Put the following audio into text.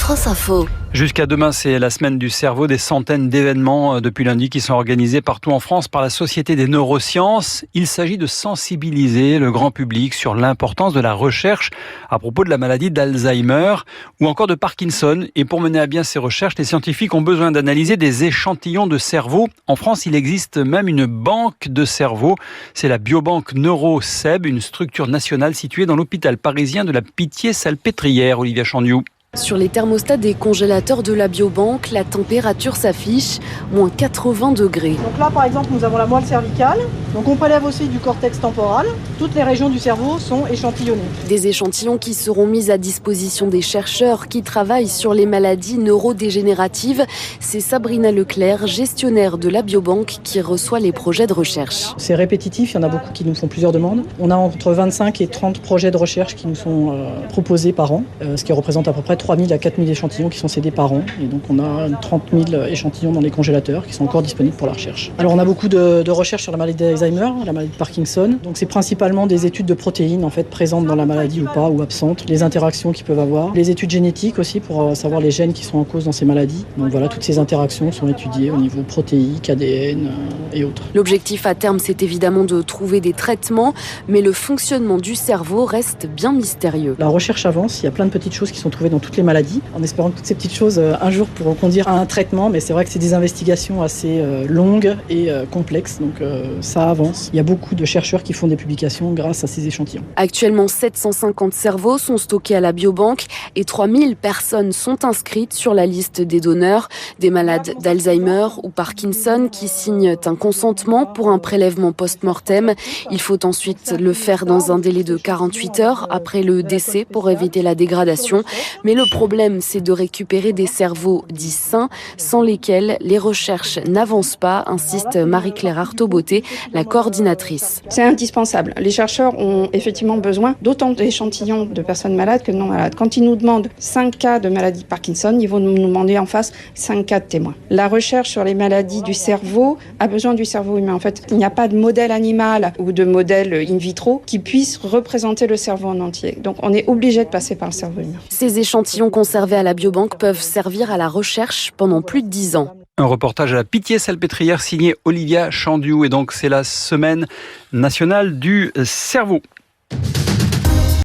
France Info. Jusqu'à demain, c'est la semaine du cerveau, des centaines d'événements depuis lundi qui sont organisés partout en France par la Société des neurosciences. Il s'agit de sensibiliser le grand public sur l'importance de la recherche à propos de la maladie d'Alzheimer ou encore de Parkinson. Et pour mener à bien ces recherches, les scientifiques ont besoin d'analyser des échantillons de cerveau. En France, il existe même une banque de cerveau. C'est la biobanque NeuroSeb, une structure nationale située dans l'hôpital parisien de la Pitié-Salpêtrière. Olivia Chandiou. Sur les thermostats des congélateurs de la biobanque, la température s'affiche moins 80 degrés. Donc là, par exemple, nous avons la moelle cervicale. Donc on prélève aussi du cortex temporal. Toutes les régions du cerveau sont échantillonnées. Des échantillons qui seront mis à disposition des chercheurs qui travaillent sur les maladies neurodégénératives. C'est Sabrina Leclerc, gestionnaire de la biobanque, qui reçoit les projets de recherche. C'est répétitif, il y en a beaucoup qui nous font plusieurs demandes. On a entre 25 et 30 projets de recherche qui nous sont proposés par an, ce qui représente à peu près 3 000 à 4 000 échantillons qui sont cédés par an. Et donc on a 30 000 échantillons dans les congélateurs qui sont encore disponibles pour la recherche. Alors on a beaucoup de recherches sur la maladie d'Alzheimer, la maladie de Parkinson. Donc c'est principalement des études de protéines en fait présentes dans la maladie ou pas, ou absentes, les interactions qu'ils peuvent avoir, les études génétiques aussi pour savoir les gènes qui sont en cause dans ces maladies. Donc voilà, toutes ces interactions sont étudiées au niveau protéique, ADN et autres. L'objectif à terme, c'est évidemment de trouver des traitements, mais le fonctionnement du cerveau reste bien mystérieux. La recherche avance, il y a plein de petites choses qui sont trouvées dans toutes les maladies, en espérant que toutes ces petites choses un jour pourront conduire à un traitement, mais c'est vrai que c'est des investigations assez longues et complexes, donc ça avance. Il y a beaucoup de chercheurs qui font des publications grâce à ces échantillons. Actuellement, 750 cerveaux sont stockés à la biobanque et 3000 personnes sont inscrites sur la liste des donneurs, des malades d'Alzheimer ou Parkinson qui signent un consentement pour un prélèvement post-mortem. Il faut ensuite le faire dans un délai de 48 heures après le décès pour éviter la dégradation. Mais le problème, c'est de récupérer des cerveaux dits sains, sans lesquels les recherches n'avancent pas, insiste Marie-Claire Artaud-Beauté, la coordinatrice. C'est indispensable. Les chercheurs ont effectivement besoin d'autant d'échantillons de personnes malades que non malades. Quand ils nous demandent 5 cas de maladie de Parkinson, ils vont nous demander en face 5 cas de témoins. La recherche sur les maladies du cerveau a besoin du cerveau humain. En fait, il n'y a pas de modèle animal ou de modèle in vitro qui puisse représenter le cerveau en entier. Donc on est obligé de passer par le cerveau humain. Ces échantillons conservés à la biobanque peuvent servir à la recherche pendant plus de 10 ans. Un reportage à la Pitié-Salpêtrière signé Olivia Chandiou. Et donc c'est la semaine nationale du cerveau.